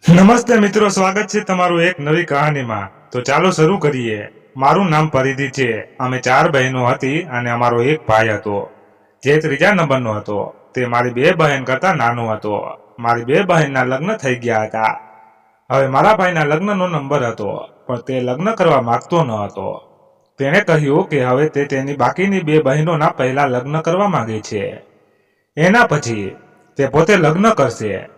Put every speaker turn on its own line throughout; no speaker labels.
નમસ્તે મિત્રો, સ્વાગત છે તમારું એક નવી કહાનીમાં। તો ચાલો શરૂ કરીએ। મારું નામ પરિધિ છે। અમે 4 બહેનો હતી અને અમારો એક ભાઈ હતો જે ત્રીજા નંબરનો હતો। તે મારી 2 બહેન કરતાં નાનો હતો। મારી 2 બહેનના લગ્ન થઈ ગયા હતા। હવે મારા ભાઈના લગ્નનો નંબર હતો, પણ તે લગ્ન કરવા માંગતો ન હતો। તેણે કહ્યું કે હવે તે તેની બાકીની 2 બહેનોના પહેલા લગ્ન કરવા માંગે છે, એના પછી તે પોતે લગ્ન કરશે।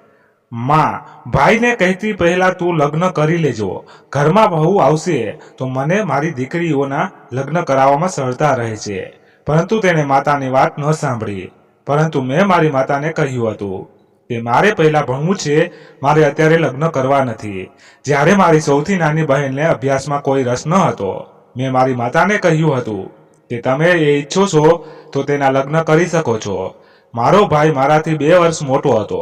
માં ભાઈને કહેતી, પહેલા તું લગ્ન કરી લેજો, ઘરમાં બહુ આવશે તો મને મારી દીકરીઓના લગ્ન કરાવવામાં સરળતા રહે છે। પરંતુ તેણે માતાની વાત ન સાંભળી। પરંતુ મેં મારી માતાને કહ્યું હતું કે મારે પહેલા ભણવું છે, મારે અત્યારે લગ્ન કરવા નથી। જ્યારે મારી સૌથી નાની બહેનને અભ્યાસમાં કોઈ રસ ન હતો, મેં મારી માતાને કહ્યું હતું કે તમે એ ઈચ્છો છો તો તેના લગ્ન કરી શકો છો। મારો ભાઈ મારાથી 2 વર્ષ મોટો હતો।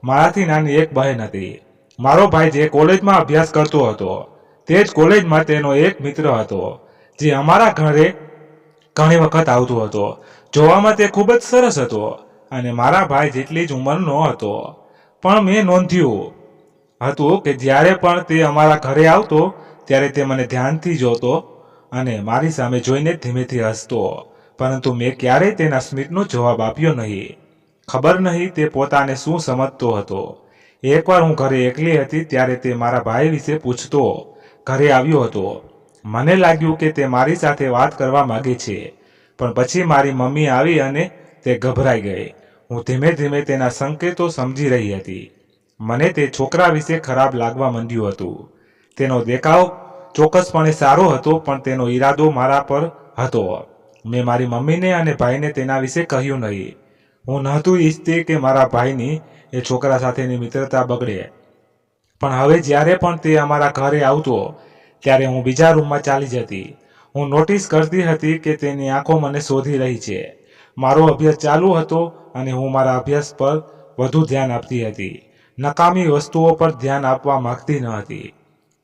મારાથી નાની એક બહેન હતી। મારો ભાઈ જે કોલેજમાં અભ્યાસ કરતો હતો, તે જ કોલેજમાં તેનો એક મિત્ર હતો જે અમારા ઘરે ઘણી વખત આવતો હતો। જોવામાં તે ખૂબ જ સરસ હતો અને મારા ભાઈ જેટલી જ ઉંમરનો હતો। પણ મેં નોંધ્યું હતું કે જ્યારે પણ તે અમારા ઘરે આવતો ત્યારે તે મને ધ્યાનથી જોતો અને મારી સામે જોઈને ધીમેથી હસતો, પરંતુ મેં ક્યારેય તેના સ્મિતનો જવાબ આપ્યો નહીં। ખબર નહીં તે પોતાને શું સમજતો હતો। એકવાર હું ઘરે એકલી હતી ત્યારે તે મારા ભાઈ વિશે પૂછતો ઘરે આવ્યો હતો। મને લાગ્યું કે તે મારી સાથે વાત કરવા માંગે છે, પણ પછી મારી મમ્મી આવી અને તે ગભરાઈ ગઈ। હું ધીમે ધીમે તેના સંકેતો સમજી રહી હતી। મને તે છોકરા વિશે ખરાબ લાગવા માંડ્યું હતું। તેનો દેખાવ ચોક્કસપણે સારો હતો, પણ તેનો ઈરાદો મારા પર હતો। મેં મારી મમ્મીને અને ભાઈને તેના વિશે કહ્યું નહીં। હું નહોતું ઈચ્છતી કે મારા ભાઈની એ છોકરા સાથેની મિત્રતા બગડે। પણ હવે જ્યારે પણ તે અમારા ઘરે આવતો ત્યારે હું બીજા રૂમમાં ચાલી જતી। હું નોટિસ કરતી હતી કે તેની આંખો મને શોધી રહી છે। મારો અભ્યાસ ચાલુ હતો અને હું મારા અભ્યાસ પર વધુ ધ્યાન આપતી હતી, નકામી વસ્તુઓ પર ધ્યાન આપવા માંગતી ન હતી।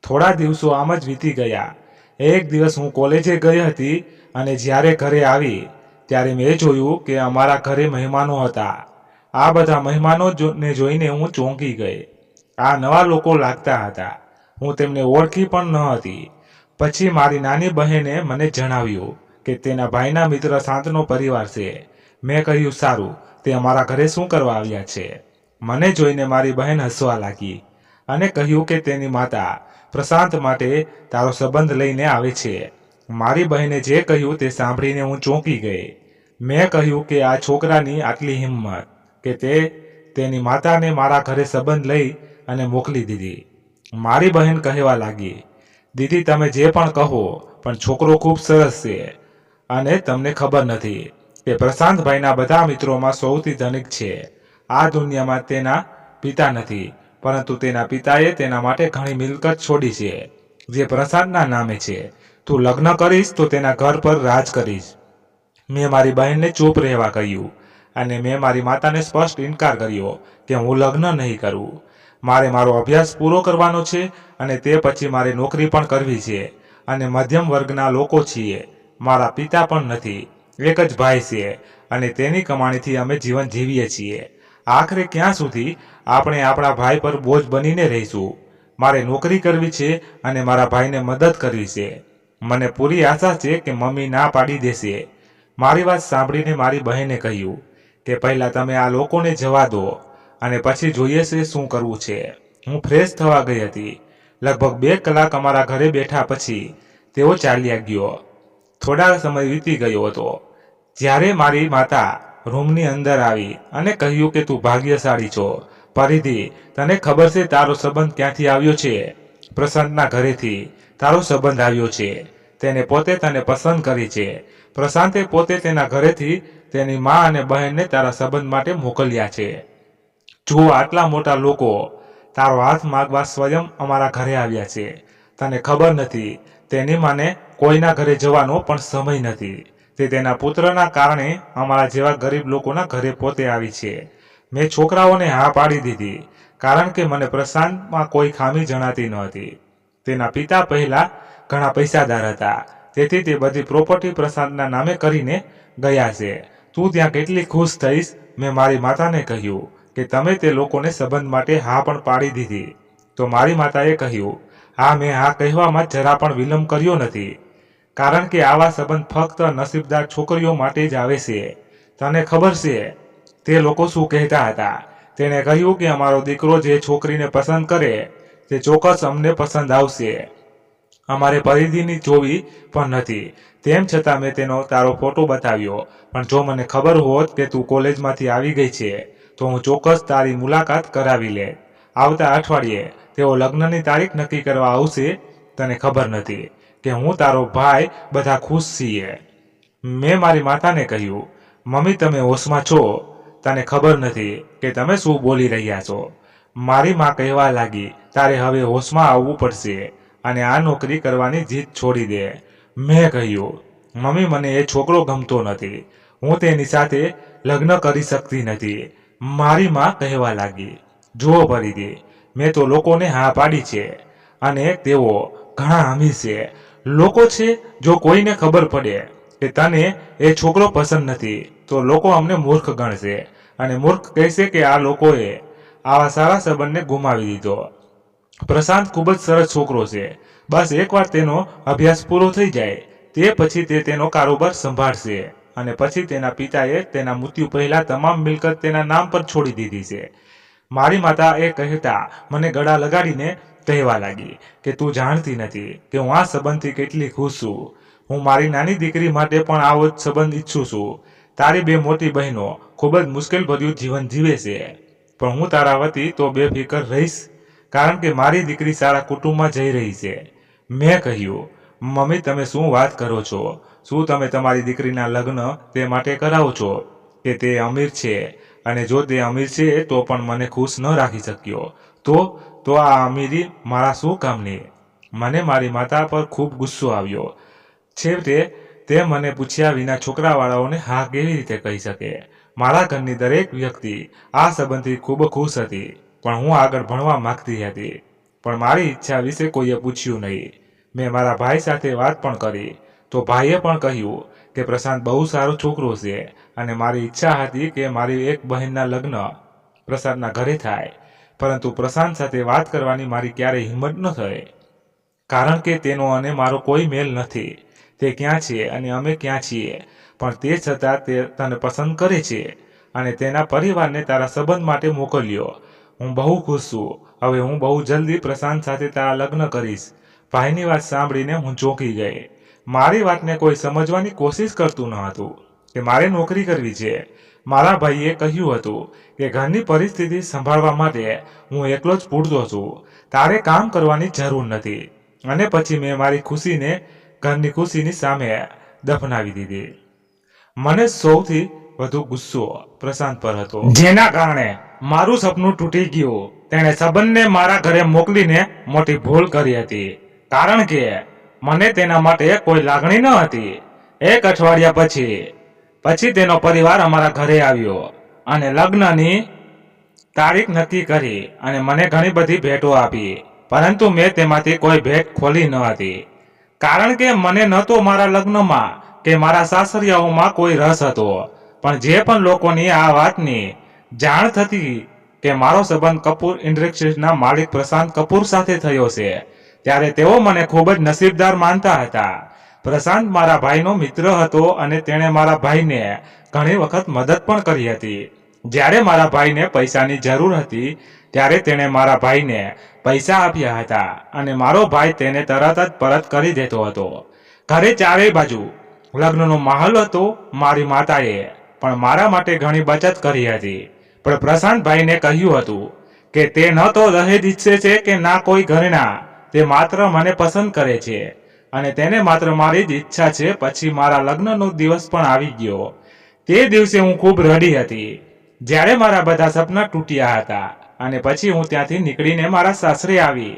થોડા દિવસો આમ જ વીતી ગયા। એક દિવસ હું કોલેજે ગઈ હતી અને જ્યારે ઘરે આવી ત્યારે મેં જોયું કે અમારા ઘરે મહેમાનો હતા। આ બધા મહેમાનોને જોઈને હું ચોંકી ગઈ। આ નવા લોકો લાગતા હતા। હું તેમને ઓળખી પણ ન હતી। પછી મારી નાની બહેને મને જણાવ્યું કે તેના ભાઈના મિત્ર શાંતનો પરિવાર છે। મેં કહ્યું, સારું, તે અમારા ઘરે શું કરવા આવ્યા છે? મને જોઈને મારી બહેન હસવા લાગી અને કહ્યું કે તેની માતા પ્રશાંત માટે તારો સંબંધ લઈને આવે છે। મારી બહેને જે કહ્યું તે સાંભળીને હું ચોંકી ગઈ। મેં કહ્યું કે આ છોકરાની આટલી હિંમત કે તે તેની માતાને મારા ઘરે સંબંધ લઈ અને મોકલી દીધી। મારી બહેન કહેવા લાગી, દીદી તમે જે પણ કહો, પણ છોકરો ખૂબ સરસ છે અને તમને ખબર નથી કે પ્રશાંતભાઈના બધા મિત્રોમાં સૌથી ધનિક છે। આ દુનિયામાં તેના પિતા નથી, પરંતુ તેના પિતાએ તેના માટે ઘણી મિલકત છોડી છે જે પ્રશાંતના નામે છે। તું લગ્ન કરીશ તો તેના ઘર પર રાજ કરીશ। મેં મારી બહેનને ચૂપ રહેવા કહ્યું અને મેં મારી માતાને સ્પષ્ટ ઇનકાર કર્યો કે હું લગ્ન નહીં કરું। મારે મારો અભ્યાસ પૂરો કરવાનો છે અને તે પછી મારે નોકરી પણ કરવી છે અને મધ્યમ વર્ગના લોકો છીએ। મારા પિતા પણ નથી, એક જ ભાઈ છે અને તેની કમાણીથી અમે જીવન જીવીએ છીએ। આખરે ક્યાં સુધી આપણે આપણા ભાઈ પર બોજ બનીને રહીશું? મારે નોકરી કરવી છે અને મારા ભાઈને મદદ કરવી છે। મને પૂરી આશા છે કે મમ્મી ના પાડી દેશે। મારી વાત સાંભળીને મારી બહેને કહ્યું કે પહેલાં તમે આ લોકોને જવા દો અને પછી જોઈએ છે શું કરવું છે। હું ફ્રેશ થવા ગઈ હતી। લગભગ 2 કલાક અમારા ઘરે બેઠા પછી તેઓ ચાલ્યા ગયો। થોડા સમય વીતી ગયો હતો જ્યારે મારી માતા રૂમની અંદર આવી અને કહ્યું કે તું ભાગ્યશાળી છો પરિધિ, તને ખબર છે તારો સંબંધ ક્યાંથી આવ્યો છે? પ્રશાંતના ઘરેથી તારો સંબંધ આવ્યો છે। તેને પોતે તને પસંદ કરી છે। પ્રશાંતે પોતે તેના ઘરેથી તેની મા અને બહેનને તારા સંબંધ માટે મોકલ્યા છે। જુઓ, આટલા મોટા લોકો તારો હાથ માગવા સ્વયં અમારા ઘરે આવ્યા છે। તને ખબર નથી, તેની માને કોઈના ઘરે જવાનો પણ સમય નથી। તે તેના પુત્રના કારણે અમારા જેવા ગરીબ લોકોના ઘરે પોતે આવી છે। મેં છોકરાઓને હા પાડી દીધી કારણ કે મને પ્રશાંતમાં કોઈ ખામી જણાતી ન હતી। તેના પિતા પહેલા ઘણા પૈસાદાર હતા, તેથી તે બધી પ્રોપર્ટી પ્રશાંતના નામે કરીને ગયા છે। તું ત્યાં કેટલી ખુશ થઈશ? મેં મારી માતાને કહ્યું કે તમે તે લોકોને સંબંધ માટે હા પણ પાડી દીધી। તો મારી માતાએ કહ્યું, હા, મેં હા કહેવામાં જરા પણ વિલંબ કર્યો નથી, કારણ કે આવા સંબંધ ફક્ત નસીબદાર છોકરીઓ માટે જ આવે છે. તને ખબર છે તે લોકો શું કહેતા હતા? તેણે કહ્યું કે અમારો દીકરો જે છોકરીને પસંદ કરે તે ચોક્કસ અમને પસંદ આવશે. અમારે પરિધિની જોવી પણ નથી. તેમ છતાં મેં તેનો તારો ફોટો બતાવ્યો, પણ જો મને ખબર હોત કે તું કોલેજમાંથી આવી ગઈ છે તો હું ચોક્કસ તારી મુલાકાત કરાવી લે. આવતા અઠવાડિયે તેઓ લગ્નની તારીખ નક્કી કરવા આવશે. તને ખબર નથી કે હું તારો ભાઈ બધા ખુશ છીએ. મેં મારી માતાને કહ્યું, મમ્મી તમે હોશમાં છો? તને ખબર નથી કે તમે શું બોલી રહ્યા છો. મારી માં કહેવા લાગી, તારે હવે હોશમાં આવવું પડશે અને આ નોકરી કરવાની જીદ છોડી દે. મેં કહ્યું, મમ્મી મને એ છોકરો ગમતો નથી, હું તેની સાથે લગ્ન કરી શકતી નથી. મારી માં કહેવા લાગી, જુઓ પરિધિ, મેં તો લોકોને હા પાડી છે અને તેઓ ઘણા અમીર છે. લોકો છે, જો કોઈને ખબર પડે કે તને એ છોકરો પસંદ નથી તો લોકો અમને મૂર્ખ ગણશે અને મૂર્ખ કહેશે કે આ લોકોએ આવા સારા સંબંધને ગુમાવી દીધો. પ્રશાંત ખૂબ જ સરસ છોકરો છે. બસ એકવાર તેનો અભ્યાસ પૂરો થઈ જાય તે પછી તે તેનો કારોબાર સંભાળશે અને પછી તેના પિતાએ તેના મૃત્યુ પહેલા તમામ મિલકત તેના નામ પર છોડી દીધી છે. મારી માતા એ કહેતા મને ગળા લગાડીને કહેવા લાગી કે તું જાણતી નથી કે હું આ સંબંધથી કેટલી ખુશ છું. હું મારી નાની દીકરી માટે પણ આવો જ સંબંધ ઈચ્છું છું. તારી બે મોટી બહેનો ખૂબ જ મુશ્કેલભર્યું જીવન જીવે છે, પણ હું તારા વતી તો બેફિકર રહીશ, કારણ કે મારી દીકરી સારા કુટુંબમાં જઈ રહી છે. મેં કહ્યું, મમ્મી તમે શું વાત કરો છો? શું તમે તમારી દીકરીના લગ્ન તે માટે કરાવો છો કે તે અમીર છે, અને જો તે અમીર છે તો પણ મને ખુશ ન રાખી શક્યો તો આ અમીરી મારા શું કામની? મને મારી માતા પર ખૂબ ગુસ્સો આવ્યો. છેવટે તે મને પૂછ્યા વિના છોકરાવાળાઓને હા કેવી રીતે કહી શકે? મારા ઘરની દરેક વ્યક્તિ આ સંબંધથી ખૂબ ખુશ હતી, પણ હું આગળ ભણવા માંગતી હતી. પણ મારી ઈચ્છા વિશે કોઈએ પૂછ્યું નહીં. મેં મારા ભાઈ સાથે વાત પણ કરી તો ભાઈએ પણ કહ્યું કે પ્રશાંત બહુ સારો છોકરો છે અને મારી ઈચ્છા હતી કે મારી એક બહેનના લગ્ન પ્રશાંતના ઘરે થાય, પરંતુ પ્રશાંત સાથે વાત કરવાની મારી ક્યારેય હિંમત ન થઈ, કારણ કે તેનો અને મારો કોઈ મેલ નથી. તે ક્યાં છે અને અમે ક્યાં છીએ, પણ તે છતાં તે તને પસંદ કરે છે અને તેના પરિવારને તારા સંબંધ માટે મોકલ્યો. હું બહુ ખુશ છું. હવે હું બહુ જલ્દી પ્રશાંત સાથે તારા લગ્ન કરીશ. ભાઈની વાત સાંભળીને હું ચોંકી ગઈ. મારી વાતને કોઈ સમજવાની કોશિશ કરતું ન હતું કે મારે નોકરી કરવી છે. મારા ભાઈએ કહ્યું હતું કે ઘરની પરિસ્થિતિ સંભાળવા માટે હું એકલો જ પૂરતો છું, તારે કામ કરવાની જરૂર નથી. અને પછી મેં મારી ખુશીને ઘરની ખુશીની સામે દફનાવી દીધી. મને સૌથી વધુ ગુસ્સો પ્રશાંત પર હતો, જેના કારણે મારું સપનું તૂટી ગયું. તેણે સંબંધને મારા ઘરે મોકલીને મોટી ભૂલ કરી હતી, કારણ કે મને તેના માટે કોઈ લાગણી ન હતી. એક અઠવાડિયા પછી તેનો પરિવાર અમારા ઘરે આવ્યો અને લગ્નની તારીખ નક્કી કરી અને મને ઘણી બધી ભેટો આપી, પરંતુ મેં તેમાંથી કોઈ ભેટ ખોલી ન હતી, કારણ કે મને ન તો મારા લગ્નમાં કે મારા સાસરિયાઓમાં કોઈ રસ હતો. પણ જે પણ લોકોની આ વાતની જાણ થતી કે મારો સંબંધ કપૂર ઇન્ડસ્ટ્રીઝના માલિક પ્રશાંત કપૂર સાથે થયો છે, ત્યારે તેઓ મને ખૂબ જ નસીબદાર માનતા હતા. પ્રશાંત મારા ભાઈનો મિત્ર હતો અને તેણે મારા ભાઈને ઘણી વખત મદદ પણ કરી હતી. જ્યારે મારા ભાઈને પૈસાની જરૂર હતી ત્યારે તેણે મારા ભાઈને પૈસા આપ્યા હતા અને મારો ભાઈ તેને તરત જ પરત કરી દેતો હતો. ઘરે ચારેય બાજુ લગ્નનો માહોલ હતો. મારી માતાએ પણ મારા માટે ઘણી બચત કરી હતી, પણ પ્રશાંત ભાઈને કહ્યું હતું કે તે ન તો દહેજ ઈચ્છે છે કે ના કોઈ ઘરેણા. તે માત્ર મને પસંદ કરે છે અને તેને માત્ર મારી જ ઈચ્છા છે. પછી મારા લગ્નનો દિવસ પણ આવી ગયો. તે દિવસે હું ખૂબ રડી હતી, જ્યારે મારા બધા સપના તૂટ્યા હતા, અને પછી હું ત્યાંથી નીકળીને મારા સાસરે આવી.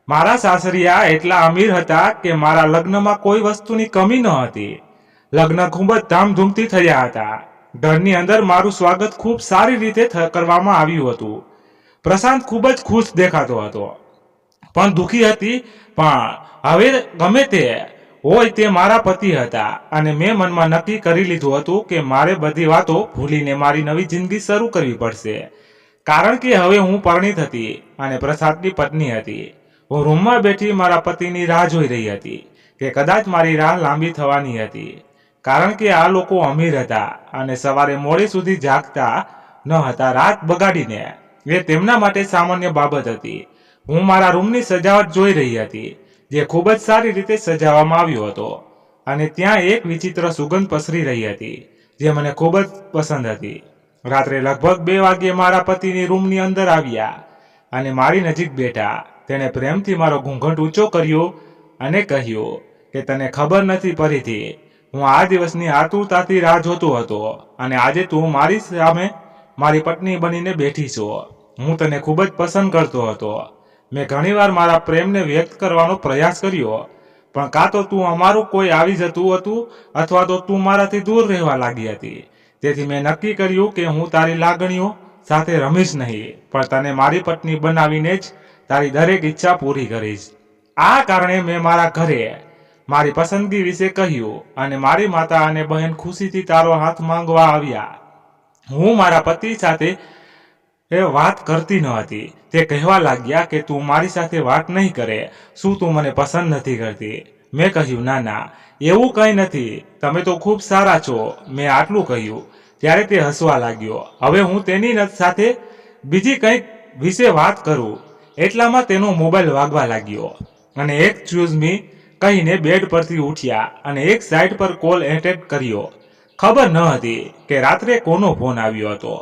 મારા સાસરિયા એટલા અમીર હતા કે મારા લગ્નમાં કોઈ વસ્તુની કમી ન હતી. લગ્ન ખૂબ જ ધામધૂમથી થયા હતા. ઘરની અંદર મારું સ્વાગત ખૂબ સારી રીતે કરવામાં આવ્યું હતું. પ્રશાંત ખૂબ જ ખુશ દેખાતો હતો, પણ દુઃખી હતી. પણ હવે ગમે તે હોય તે મારા પતિ હતા અને મેં મનમાં નક્કી કરી લીધું હતું કે મારે બધી વાતો ભૂલીને મારી નવી જિંદગી શરૂ કરવી પડશે, કારણ કે હવે હું પરણિત હતી અને પ્રસાદની પત્ની હતી. હું રૂમમાં બેઠી મારા પતિની રાહ જોઈ રહી હતી કે કદાચ મારી રાહ લાંબી થવાની હતી. કારણ કે આ લોકો અમીર હતા અને સવારે મોડે સુધી જાગતા ન હતા રાત બગાડીને. એ તેમના માટે સામાન્ય બાબત હતી. હું મારા રૂમની સજાવટ જોઈ રહી હતી જે ખૂબ જ સારી રીતે સજાવવામાં આવ્યો હતો અને ત્યાં એક વિચિત્ર સુગંધ પસરી રહી હતી જે મને ખૂબ જ પસંદ હતી. રાત્રે લગભગ 2 વાગ્યે મારા પતિની રૂમની અંદર આવ્યા અને મારી નજીક બેઠા. તેણે પ્રેમથી મારો ઘૂંઘટ ઊંચો કર્યો અને કહ્યું કે તને ખબર નથી પરીથી, હું આ દિવસની આતુરતાથી રાહ જોતો હતો અને આજે તું મારી સામે મારી પત્ની બનીને બેઠી છો. હું તને ખૂબ જ પસંદ કરતો હતો. મેં ઘણીવાર મારા પ્રેમને વ્યક્ત કરવાનો પ્રયાસ કર્યો પણ કાં તો તું અમારું કોઈ આવી જતું હતું અથવા તો તું મારાથી દૂર રહેવા લાગી હતી. તેથી મેં નક્કી કર્યું કે હું તારી લાગણીઓ સાથે રમીશ નહીં પણ તને મારી પત્ની બનાવીને જ તારી દરેક ઈચ્છા પૂરી કરીશ. આ કારણે મેં મારા ઘરે મારી પસંદગી વિશે કહ્યું અને મારી માતા અને બહેન ખુશીથી તારો હાથ માંગવા આવ્યા. હું મારા પતિ સાથે વાત કરતી ન હતી. તે કહેવા લાગ્યા કે તું મારી સાથે વાત નહીં કરે, શું તું મને પસંદ નથી કરતી? મેં કહ્યું ના ના, એવું કંઈ નથી, તમે તો ખૂબ સારા છો. મેં આટલું કહ્યું ત્યારે તે હસવા લાગ્યો. હવે હું તેની સાથે બીજી કંઈક વિશે વાત કરું એટલામાં તેનો મોબાઈલ વાગવા લાગ્યો અને એક્સક્યુઝ મી કહીને બેડ પરથી ઉઠ્યા અને એક સાઈડ પર કોલ એટેન્ડ કર્યો. ખબર ન હતી કે રાત્રે કોનો ફોન આવ્યો હતો.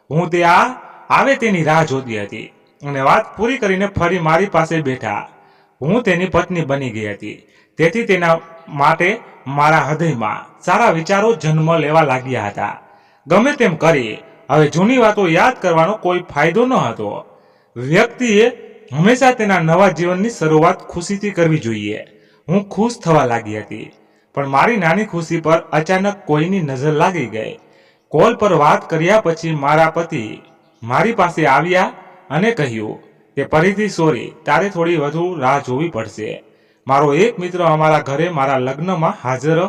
હું તે આવે તેની રાહ જોતી હતી અને વાત પૂરી કરીને ફરી મારી પાસે બેઠા. હું તેની પત્ની બની ગઈ હતી તેથી તેના માટે મારા હૃદયમાં સારા વિચારો જન્મ લેવા લાગ્યા હતા. ગમે તેમ કરી હવે જૂની વાતો યાદ કરવાનો કોઈ ફાયદો ન હતો. વ્યક્તિએ હંમેશા તેના નવા જીવનની શરૂઆત ખુશીથી કરવી જોઈએ. હું ખુશ થવા લાગી હતી પણ મારી નાની ખુશી પર અચાનક કોઈની નજર લાગી ગઈ. કોલ પર વાત કર્યા પછી મારા પતિ મારી પાસે આવ્યા અને કહ્યું કે ફરીથી સોરી, તારે થોડી વધુ રાહ જોવી પડશે. મારો એક મિત્ર અમારા ઘરે મારા લગ્નમાં હાજર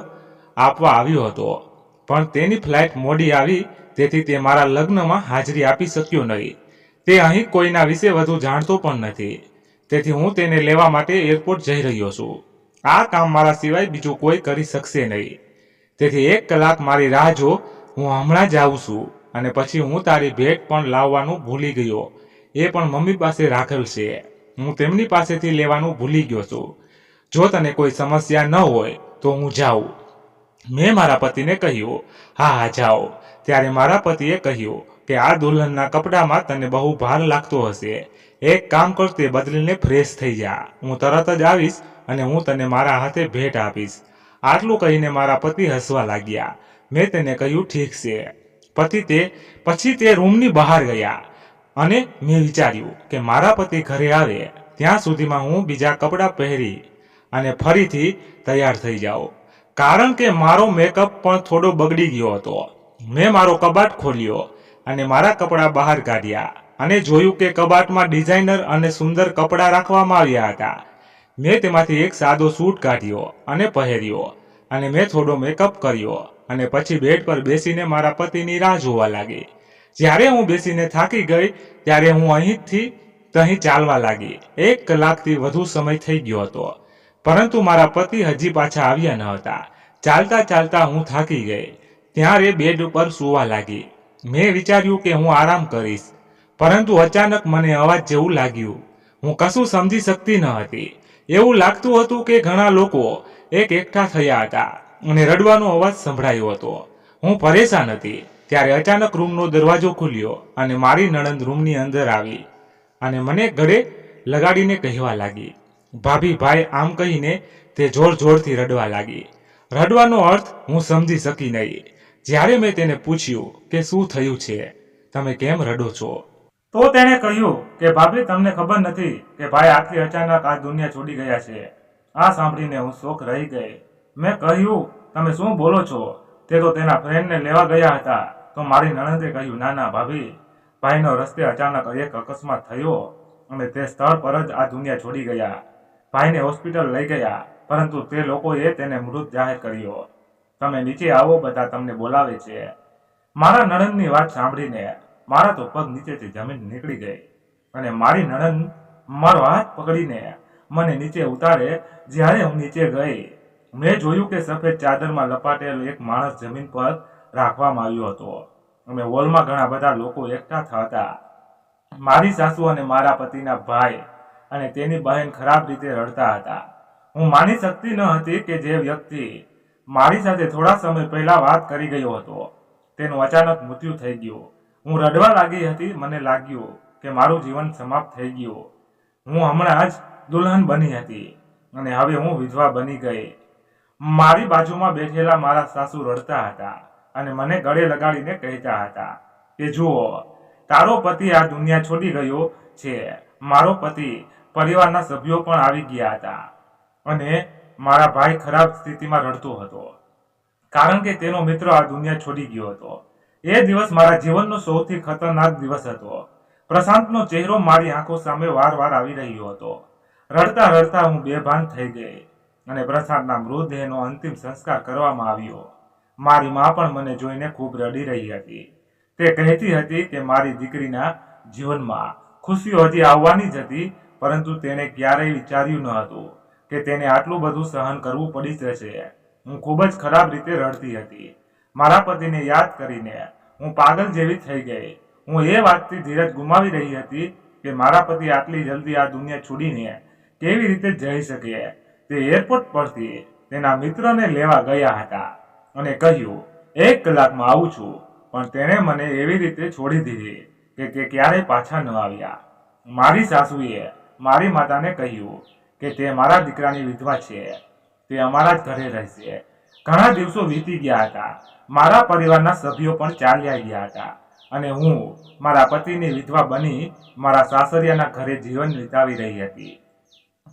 આપવા આવ્યો હતો પણ તેની ફ્લાઇટ મોડી આવી તેથી તે મારા લગ્નમાં હાજરી આપી શક્યો નહીં. તે અહીં કોઈના વિશે વધુ જાણતો પણ નથી તેથી હું તેને લેવા માટે એરપોર્ટ જઈ રહ્યો છું. આ કામ મારા સિવાય બીજું કોઈ કરી શકશે નહીં. તેથી 1 કલાક મારી રાહ જો, હું હમણાં જ આવું છું. અને પછી હું તારી ભેટ પણ લાવવાનું ભૂલી ગયો. એ પણ મમ્મી પાસે રાખેલ છે. હું તેમની પાસેથી લેવાનું ભૂલી ગયો છું. જો તને કોઈ સમસ્યા ન હોય તો હું જાઉં. મેં મારા પતિને કહ્યું હા હા જાઓ. ત્યારે મારા પતિએ કહ્યું કે આ દુલ્હનના કપડામાં તને બહુ ભાર લાગતો હશે. એક કામ કર, તે બદલીને ફ્રેશ થઈ જા. હું તરત જ આવીશ અને હું તને મારા હાથે ભેટ આપીશ. આટલું કહીને મારા પતિ હસવા લાગ્યા. મેં તેને કહ્યું ઠીક છે. પછી તે રૂમની બહાર ગયા અને મેં વિચાર્યું કે મારા પતિ ઘરે આવે ત્યાં સુધીમાં હું બીજા કપડાં પહેરી અને ફરીથી તૈયાર થઈ જાઉં. કારણ કે મારો મેકઅપ પણ થોડો બગડી ગયો હતો. મેં મારો કબાટ ખોલ્યો અને મારા કપડાં બહાર કાઢ્યા અને જોયું કે કબાટમાં ડિઝાઇનર અને સુંદર કપડાં રાખવામાં આવ્યા હતા. મેં તેમાંથી એક સાદો સૂટ કાઢ્યો અને પહેર્યો અને મેં થોડો મેકઅપ કર્યો અને પછી બેડ પર બેસીને મારા પતિની રાહ જોવા લાગી. જ્યારે હું બેસીને થાકી ગઈ ત્યારે હું અહીંથી ત્યાં ચાલવા લાગી. 1 કલાકથી વધુ સમય થઈ ગયો હતો પરંતુ મારા પતિ હજી પાછા આવ્યા ન હતા. ચાલતા ચાલતા હું થાકી ગઈ ત્યારે બેડ ઉપર સૂવા લાગી. મેં વિચાર્યું કે હું આરામ કરીશ પરંતુ અચાનક મને અવાજ જેવું લાગ્યું. હું કશું સમજી શકતી ન હતી. એવું લાગતું હતું કે ઘણા લોકો એકઠા થયા હતા અને રડવાનો અવાજ સંભળાયો હતો. હું પરેશાન હતી. ત્યારે અચાનક રૂમનો દરવાજો ખુલ્યો અને મારી નણંદ રૂમની અંદર આવી અને મને ગળે લગાડીને કહેવા લાગી ભાભી ભાઈ. આમ કહીને તે જોર જોરથી રડવા લાગી. રડવાનો અર્થ હું સમજી શકી નહીં. જ્યારે મેં તેને પૂછ્યું કે શું થયું છે, તમે કેમ રડો છો, તો તેણે કહ્યું કે ભાભી તમને ખબર નથી કે ભાઈ આટલી અચાનક આ દુનિયા છોડી ગયા છે. આ સાંભળીને હું શોક રહી ગઈ. મેં કહ્યું તમે શું બોલો છો, તે તો તેના ફ્રેન્ડને લેવા ગયા હતા. તો મારી નણંદે કહ્યું ના ના ભાભી, ભાઈનો રસ્તે અચાનક એક અકસ્માત થયો અને તે સ્થળ પર જ આ દુનિયા છોડી ગયા. ભાઈને હોસ્પિટલ લઈ ગયા પરંતુ તે લોકોએ તેને મૃત જાહેર કર્યો. તમે નીચે આવો, બધા તમને બોલાવે છે. મારા નણંદની વાત સાંભળીને મારા તો પગ નીચેથી જમીન નીકળી ગઈ અને મારી નણંદ મારો હાથ પકડીને મને નીચે ઉતારે. જ્યારે હું નીચે ગઈ, મેં જોયું કે સફેદ ચાદરમાં લપાટેલ એક માણસ જમીન પર રાખવામાં આવ્યો હતો અને હોલમાં ઘણા બધા લોકો એકઠા હતા. મારી સાસુ અને મારા પતિના ભાઈ અને તેની બહેન ખરાબ રીતે રડતા હતા. હું માની શકતી ન હતી કે જે વ્યક્તિ મારી સાથે થોડા સમય પહેલા વાત કરી ગયો હતો તેનું અચાનક મૃત્યુ થઈ ગયું. હું રડવા લાગી હતી. મને લાગ્યું કે મારું જીવન સમાપ્ત થઈ ગયું. હું હમણાં જ દુલ્હન બની હતી અને હવે હું વિધવા બની ગઈ. મારી બાજુમાં બેઠેલા મારા સાસુ રડતા હતા અને મને ગળે લગાડીને કહેતા હતા કે જુઓ, તારો પતિ આ દુનિયા છોડી ગયો છે. મારો પતિ પરિવારના સભ્યો પણ આવી ગયા હતા અને મારા ભાઈ ખરાબ સ્થિતિમાં રડતો હતો કારણ કે તેનો મિત્ર આ દુનિયા છોડી ગયો હતો. એ દિવસ મારા જીવનનો સૌથી ખતરનાક દિવસ હતો. પ્રશાંતનો ચહેરો મારી આંખો સામે વારવાર આવી રહ્યો હતો. રડતા રડતા હું બેભાન થઈ ગઈ અને પ્રશાંતના મૃતદેહનો અંતિમ સંસ્કાર કરવામાં આવ્યો. મારી મા પણ મને જોઈને ખૂબ રડી રહી હતી. તે કહેતી હતી કે મારી દીકરીના જીવનમાં ખુશીઓ હજી આવવાની જ હતી, પરંતુ તેણે ક્યારેય વિચાર્યું ન હતું કે તેને આટલું બધું સહન કરવું પડી જશે. હું ખૂબ જ ખરાબ રીતે રડતી હતી. મારા પતિને યાદ કરીને હું પાગલ જેવી થઈ ગઈ. હું એ વાતથી ધીરજ ગુમાવી રહી હતી કે મારા પતિ આટલી જલ્દી આ દુનિયા છોડીને કેવી રીતે જઈ શકે. તે એરપોર્ટ પરથી તેના મિત્રને લેવા ગયા હતા અને કહ્યું 1 કલાકમાં આવું છું, પણ તેણે મને એવી રીતે છોડી દીધી કે તે ક્યારેય પાછા ન આવ્યા. મારી સાસુએ મારી માતાને કહ્યું કે તે મારા દીકરાની વિધવા છે, તે અમારા જ ઘરે રહેશે. ઘણા દિવસો વીતી ગયા હતા. મારા પરિવારના સભ્યો પણ ચાલ્યા ગયા હતા અને હું મારા પતિની વિધવા બની મારા સાસરિયાના ઘરે જીવન વિતાવી રહી હતી.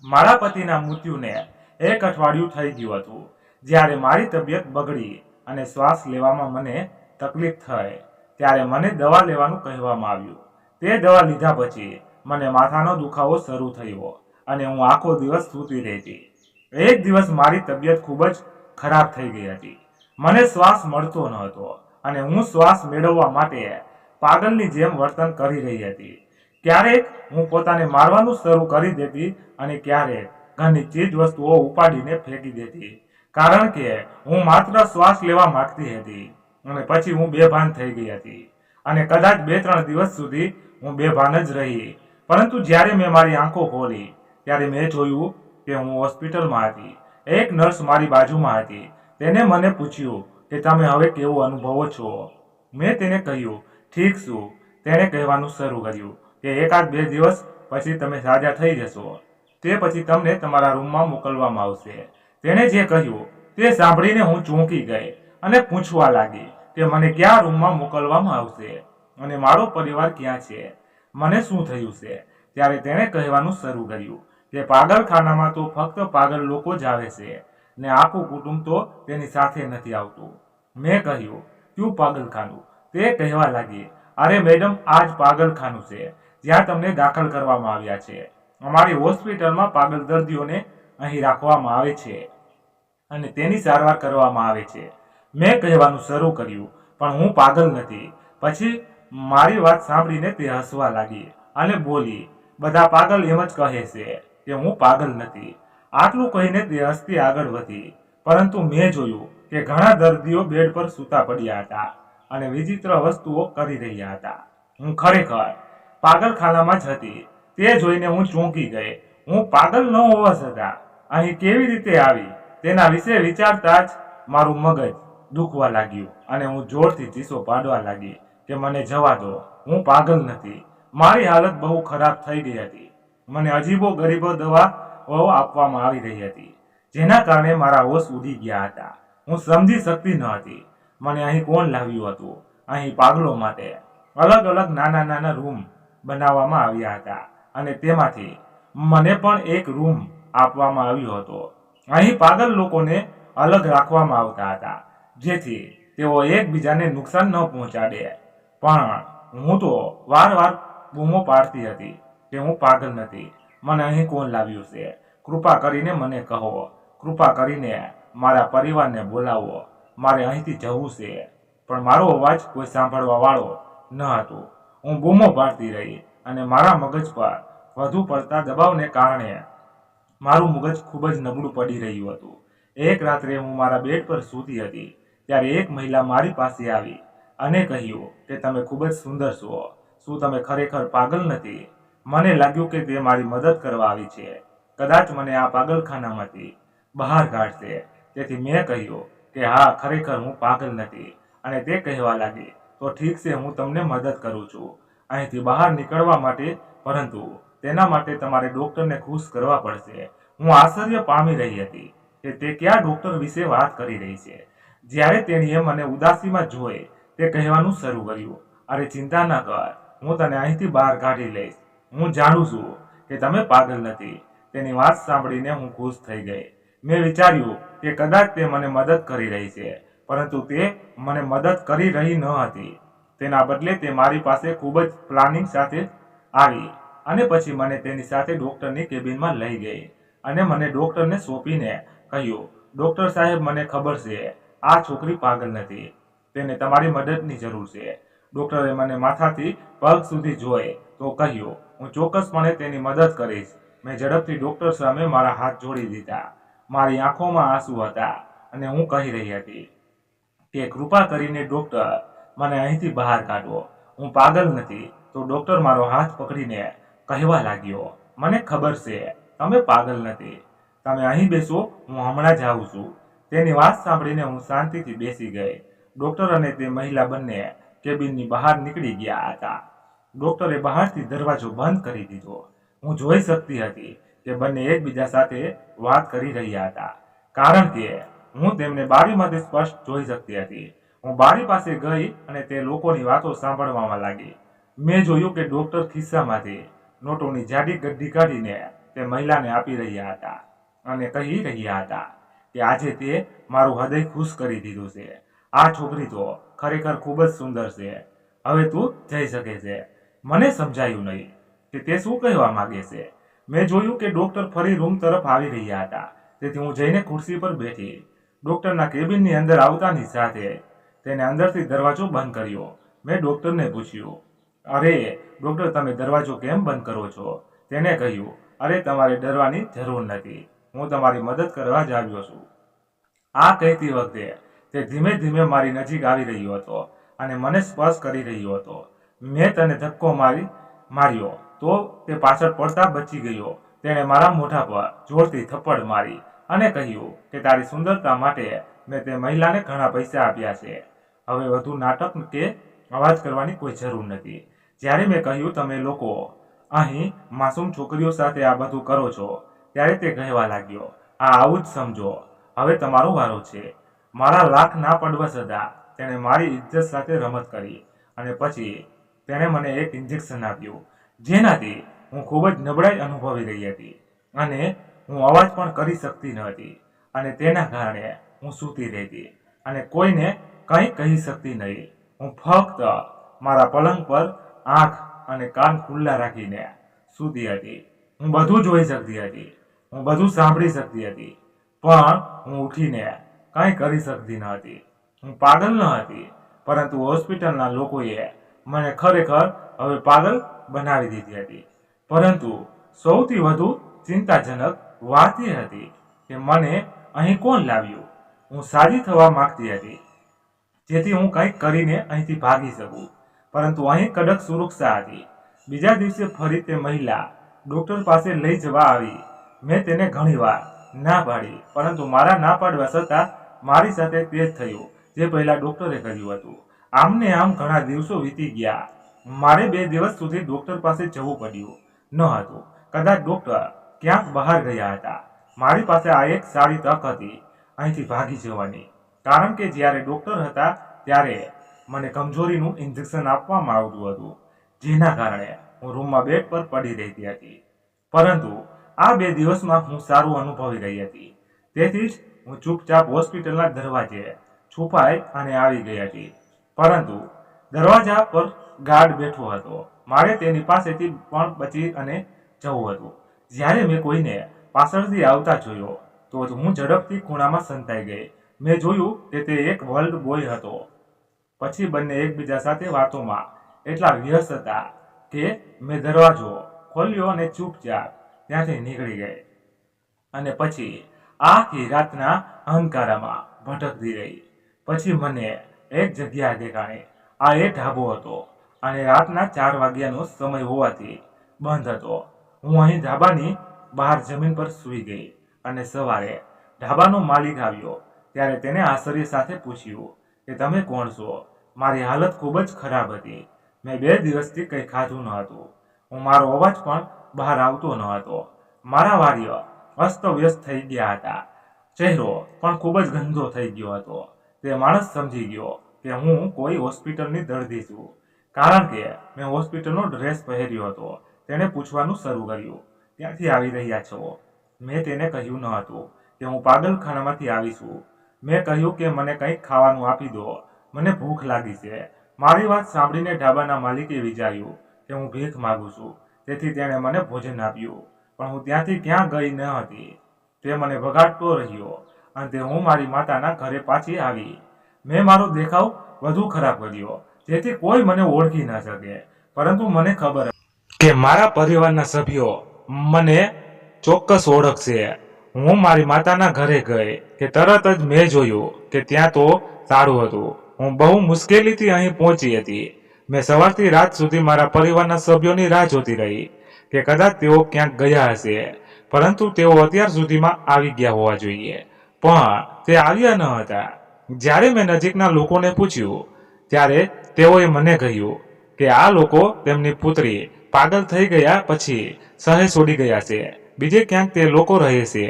મારા પતિના મૃત્યુને 1 અઠવાડિયું થઈ ગયું હતું જ્યારે મારી તબિયત બગડી અને શ્વાસ લેવામાં મને તકલીફ થઈ. ત્યારે મને દવા લેવાનું કહેવામાં આવ્યું. તે દવા લીધા પછી મને માથાનો દુખાવો શરૂ થયો અને હું આખો દિવસ સૂતી રહેતી. એક દિવસ મારી તબિયત ખૂબ જ ખરાબ થઈ ગઈ હતી. મને શ્વાસ મળતો ન હતો અને હું શ્વાસ મેળવવા માટે પાગલની જેમ વર્તન કરી રહી હતી. ક્યારેક હું પોતાને મારવાનું શરૂ કરી દેતી અને ક્યારેક ઘરની ચીજ વસ્તુઓ ઉપાડીને ફેંકી દેતી કારણ કે હું માત્ર શ્વાસ લેવા માંગતી હતી. અને પછી હું બેભાન થઈ ગઈ હતી અને કદાચ 2-3 દિવસ સુધી હું બેભાન જ રહી. પરંતુ જ્યારે મેં મારી આંખો ખોલી ત્યારે મેં જોયું કે હું હોસ્પિટલમાં હતી. એક નર્સ મારી બાજુમાં હતી. તેને મને પૂછ્યું કે તમે હવે કેવું અનુભવો છો. મેં તેને કહ્યું ઠીક છું. તેણે કહેવાનું શરૂ કર્યું કે 1-2 દિવસ પછી તમે સાજા થઈ જશો. તે પછી તમને તમારા રૂમમાં મોકલવામાં આવશે. તેણે જે કહ્યું તે સાંભળીને હું ચોંકી ગઈ અને પૂછવા લાગી કે મને કયા રૂમમાં મોકલવામાં આવશે અને મારો પરિવાર ક્યાં છે, મને શું થયું છે. ત્યારે તેણે કહેવાનું શરૂ કર્યું કે પાગલખાનામાં તો ફક્ત પાગલ લોકો જ આવે છે ને આખું કુટુંબ તો તેની સાથે નથી આવતું. મેં કહ્યું ક્યું પાગલખાનું? તે કહેવા લાગી અરે મેડમ, આ જ પાગલખાનું છે જ્યાં તમને દાખલ કરવામાં આવ્યા છે. અમારી હોસ્પિટલમાં પાગલ દર્દીઓને અહીં રાખવામાં આવે છે અને તેની સારવાર કરવામાં આવે છે. મેં કહેવાનું શરૂ કર્યું પણ હું પાગલ નથી. પછી મારી વાત સાંભળીને તે હસવા લાગી અને બોલી બધા પાગલ એમ જ કહે છે કે હું પાગલ નથી. આટલું કહીને તે હસતી આગળ વધી. પરંતુ મેં જોયું કે ઘણા દર્દીઓ બેડ પર સૂતા પડ્યા હતા અને વિચિત્ર વસ્તુઓ કરી રહ્યા હતા. હું ખરેખર પાગલખાનામાં જ હતી. તે જોઈને હું ચોંકી ગઈ. હું પાગલ ન હોવા છતાં અહીં કેવી રીતે આવી તેના વિશે વિચારતા જ મારું મગજ દુખવા લાગ્યું અને હું જોરથી ચીસો પાડવા લાગી કે મને જવા દો, હું પાગલ નથી. મારી હાલત બહુ ખરાબ થઈ ગઈ હતી. મને અજીબો ગરીબો દવાઓ આપવામાં આવી રહી હતી જેના કારણે મારા હોશ ઉડી ગયા હતા. હું સમજી શકતી ન હતી મને અહીં કોણ લાવ્યું હતું. અહીં પાગલો માટે અલગ અલગ નાના નાના રૂમ બનાવવામાં આવ્યા હતા અને તેમાંથી મને પણ એક રૂમ આપવામાં આવ્યો હતો. અહીં પાગલ લોકોને અલગ રાખવામાં આવતા હતા જેથી તેઓ એકબીજાને નુકસાન ન પહોંચાડે. પણ હું તો વારવાર બૂમો પાડતી હતી કે હું પાગલ નથી, મને અહીં કોણ લાવ્યું છે. કૃપા કરીને મને કહો, કૃપા કરીને મારા પરિવારને બોલાવો, મારે અહીંથી જવું છે. પણ મારો અવાજ કોઈ સાંભળવા વાળો ન હતું. હું બૂમો પાડતી રહી અને મારા મગજ પર વધુ પડતા દબાવને કારણે મારું મગજ ખૂબ જ નબળું પડી રહ્યું હતું. એક રાત્રે હું મારા બેડ પર સૂતી હતી ત્યારે એક મહિલા મારી પાસે આવી અને કહ્યું કે તમે ખૂબ જ સુંદર છો, શું તમે ખરેખર પાગલ નથી? મને લાગ્યું કે તે મારી મદદ કરવા આવી છે, કદાચ મને આ પાગલખાનામાંથી બહાર કાઢશે. તેથી મેં કહ્યું કે હા, ખરેખર હું પાગલ નથી. અને તે કહેવા લાગી, તો ઠીક છે, હું તમને મદદ કરું છું અહીંથી બહાર નીકળવા માટે, પરંતુ તેના માટે તમારે ડૉક્ટરને ખુશ કરવા પડશે. હું આશ્ચર્ય પામી રહી હતી કે તે કયા ડૉક્ટર વિશે વાત કરી રહી છે. જ્યારે તેણીએ મને ઉદાસીમાં જોઈ, તે કહેવાનું શરૂ કર્યું, અરે ચિંતા ન કર, હું તને અહીંથી બહાર કાઢી લઈશ. હું જાણું છું કે તમે પાગલ નથી. તેની વાત સાંભળીને હું ખુશ થઈ ગઈ. મેં વિચાર્યું કે કદાચ તે મને મદદ કરી રહી છે, પરંતુ તે મને મદદ કરી રહી ન હતી. તેના બદલે તે મારી પાસે ખૂબ જ પ્લાનિંગ સાથે આવી અને પછી મને તેની સાથે ડૉક્ટરની કેબિનમાં લઈ ગઈ અને મને ડૉક્ટરને સોંપીને કહ્યું, ડૉક્ટર સાહેબ, મને ખબર છે આ છોકરી પાગલ નથી, તેને તમારી મદદની જરૂર છે. ડૉક્ટરે મને માથાથી પગ સુધી જોઈ તો કહ્યું, હું ચોક્કસપણે તેની મદદ કરીશ. મેં ઝડપથી ડૉક્ટર સામે મારા હાથ જોડી દીધા. મારી આંખોમાં આંસુ હતા અને હું કહી રહી હતી કે કૃપા કરીને ડૉક્ટર, મને અહીંથી બહાર કાઢો, હું પાગલ નથી. તો ડૉક્ટર મારો હાથ પકડીને કહેવા લાગ્યો, મને ખબર છે તમે પાગલ નથી, તમે અહીં બેસો, હું હમણાં જ આવું છું. તેની વાત સાંભળીને હું શાંતિથી બેસી ગઈ. ડૉક્ટર અને તે મહિલા બંને કેબિનની બહાર નીકળી ગયા હતા. ડૉક્ટરે બહારથી દરવાજો બંધ કરી દીધો. હું જોઈ શકતી હતી કે બંને એકબીજા સાથે વાત કરી રહ્યા હતા, કારણ કે હું તેમને બારીમાંથી સ્પષ્ટ જોઈ શકતી હતી. હું બારી પાસે ગઈ અને તે લોકોની વાતો સાંભળવામાં લાગી. મેં જોયું કે ડૉક્ટર ખિસ્સામાંથી નોટોની જાડી ગड्डी કાઢીને તે મહિલાને આપી રહ્યા હતા અને કહી રહ્યા હતા કે આજે તે મારું હૃદય ખુશ કરી દીધું છે. આ છોકરી તો ખરેખર ખૂબ જ સુંદર છે. હવે તું જઈ શકે છે. મને સમજાયું નહીં કે તે શું કહેવા માંગે છે. મેં જોયું કે ડૉક્ટર ફરી રૂમ તરફ આવી રહ્યા હતા, તેથી હું જઈને ખુરશી પર બેઠી. ડૉક્ટરના કેબિનની અંદર આવતાની સાથે તેને અંદરથી દરવાજો બંધ કર્યો. મેં ડૉક્ટરને પૂછ્યું, અરે ડૉક્ટર, તમે દરવાજો કેમ બંધ કરો છો? તેને કહ્યું, અરે તમારે ડરવાની જરૂર નથી, હું તમારી મદદ કરવા જ આવ્યો છું. આ કહેતી વખતે તે ધીમે ધીમે મારી નજીક આવી રહ્યો હતો અને મને સ્પર્શ કરી રહ્યો હતો. મેં તને ધક્કો માર્યો તો તે પાછળ પડતા બચી ગયો. તેણે મારા મોઢા પર જોરથી થપ્પડ મારી અને કહ્યું કે તારી સુંદરતા માટે મેં તે મહિલાને ઘણા પૈસા આપ્યા છે. હવે વધુ નાટક કે અવાજ કરવાની કોઈ જરૂર નથી. જ્યારે મેં કહ્યું, તમે લોકો અહીં માસૂમ છોકરીઓ સાથે આ બધું કરો છો, ત્યારે તે કહેવા લાગ્યો, આવું જ સમજો, હવે તમારો વારો છે. મારા લાખ ના પડવા છતાં તેણે મારી ઇજ્જત સાથે રમત કરી અને પછી તેણે મને એક ઇન્જેક્શન આપ્યું, જેનાથી હું ખૂબ જ નબળાઈ અનુભવી રહી હતી અને હું અવાજ પણ કરી શકતી ન હતી અને તેના કારણે હું સૂતી રહેતી અને કોઈને કંઈ કહી શકતી નહીં. હું ફક્ત મારા પલંગ પર આંખ અને કાન ખુલ્લા રાખીને સૂતી હતી. હું બધું જોઈ શકતી હતી, હું બધું સાંભળી શકતી હતી, પણ હું ઉઠીને કંઈ કરી શકતી ન હતી. હું પાગલ ન હતી, પરંતુ હોસ્પિટલના લોકોએ મને ખરેખર હવે પાગલ બનાવી દીધી હતી. પરંતુ સૌથી વધુ ચિંતાજનક વાત એ હતી કે મને અહીં કોણ લાવ્યું? હું સાજી થવા માંગતી હતી, જેથી હું કંઈક કરીને અહીંથી ભાગી શકું, પરંતુ અહીં કડક સુરક્ષા હતી. બીજા દિવસે ફરી તે મહિલા ડૉક્ટર પાસે લઈ જવા આવી. મેં તેને ઘણીવાર ના પાડી, પરંતુ મારા ના પાડવા છતાં મારી સાથે તે જ થયું જે પહેલાં ડૉક્ટરે કર્યું હતું. આમને આમ ઘણા દિવસો વીતી ગયા. મારે 2 દિવસ સુધી ડૉક્ટર પાસે જવું પડ્યું ન હતું. કદાચ ડૉક્ટર ક્યાંક બહાર ગયા હતા. મારી પાસે આ એક સારી તક હતી અહીંથી ભાગી જવાની, કારણ કે જ્યારે ડૉક્ટર હતા ત્યારે મને કમજોરીનું ઇન્જેક્શન આપવામાં આવતું હતું, જેના કારણે હું રૂમમાં બેડ પર પડી રહેતી હતી. પરંતુ આ 2 દિવસમાં હું સારું અનુભવી રહી હતી, તેથી જ હું ચૂપચાપ હોસ્પિટલના દરવાજે છુપાઈ અને આવી ગઈ હતી. પરંતુ દરવાજા પર ગાર્ડ બેઠો હતો. મારે તેની પાસેથી પણ બચી અને જવું હતું. જ્યારે મેં કોઈને પાછળથી આવતા જોયો તો હું ઝડપથી ખૂણામાં સંતાઈ ગઈ. મેં જોયું કે તે એક વર્લ્ડ બોય હતો. પછી બંને એકબીજા સાથે વાતોમાં
એટલા વ્યસ્ત હતા કે મેં દરવાજો ખોલ્યો અને ચૂપચાપ ત્યાંથી નીકળી ગઈ અને પછી આખી રાતના અંધકારામાં ભટકતી રહી. પછી મને એક જગ્યા દેખાણી. આ એ ઢાબો હતો અને રાતના 4 વાગ્યાનો સમય હોવાથી બંધ હતો. હું અહીં ઢાબાની બહાર જમીન પર સૂઈ ગઈ અને સવારે ઢાબાનો માલિક આવ્યો ત્યારે તેને આશ્ચર્ય સાથે પૂછ્યું કે તમે કોણ છો? મારી હાલત ખૂબ જ ખરાબ હતી. મેં 2 દિવસથી કંઈ ખાધું ન હતું. મારો અવાજ પણ બહાર આવતો ન હતો. મારા વાર્ય અસ્તવ્યસ્ત થઈ ગયા હતા. ચહેરો પણ ખૂબ જ ગંદો થઈ ગયો હતો. તે માણસ સમજી ગયો કે હું કોઈ હોસ્પિટલની દર્દી છું, કારણ કે મેં હોસ્પિટલનો ડ્રેસ પહેર્યો હતો. તેણે પૂછવાનું શરૂ કર્યું, ક્યાંથી આવી રહ્યા છો? મેં તેને કહ્યું ન હતું કે હું પાગલખાનામાંથી આવી છું. મેં કહ્યું કે મને કંઈક ખાવાનું આપી દો, મને ભૂખ લાગી છે. મારી વાત સાંભળીને ઢાબાના માલિકે વિચાર્યું કે હું ભીખ માગું છું, તેથી તેણે મને ભોજન આપ્યું. પણ હું ત્યાંથી ક્યાં ગઈ ન હતી. તે મને ભગાડતો રહ્યો. અંતે હું મારી માતાના ઘરે પાછી આવી. મેં મારો દેખાવ વધુ ખરાબ કર્યો જેથી કોઈ મને ઓળખી ન શકે, પરંતુ મને ખબર કે મારા પરિવારના સભ્યો મને ચોક્કસ ઓળખશે. હું મારી માતાના ઘરે ગઈ કે તરત જ મેં જોયું કે ત્યાં તો તાળું હતું. હું બહુ મુશ્કેલીથી અહીં પહોંચી હતી. મેં સવારથી રાત સુધી મારા પરિવારના સભ્યોની રાહ જોતી રહી કે કદાચ તેઓ ક્યાંક ગયા હશે, પરંતુ તેઓ અત્યાર સુધીમાં આવી ગયા હોવા જોઈએ, પણ તે આવ્યા ન હતા. જ્યારે મેં નજીકના લોકોને પૂછ્યું ત્યારે તેઓએ મને કહ્યું કે આ લોકો તેમની પુત્રી પાગલ થઈ ગયા પછી શહેર છોડી ગયા છે. બીજે ક્યાંક તે લોકો રહે છે.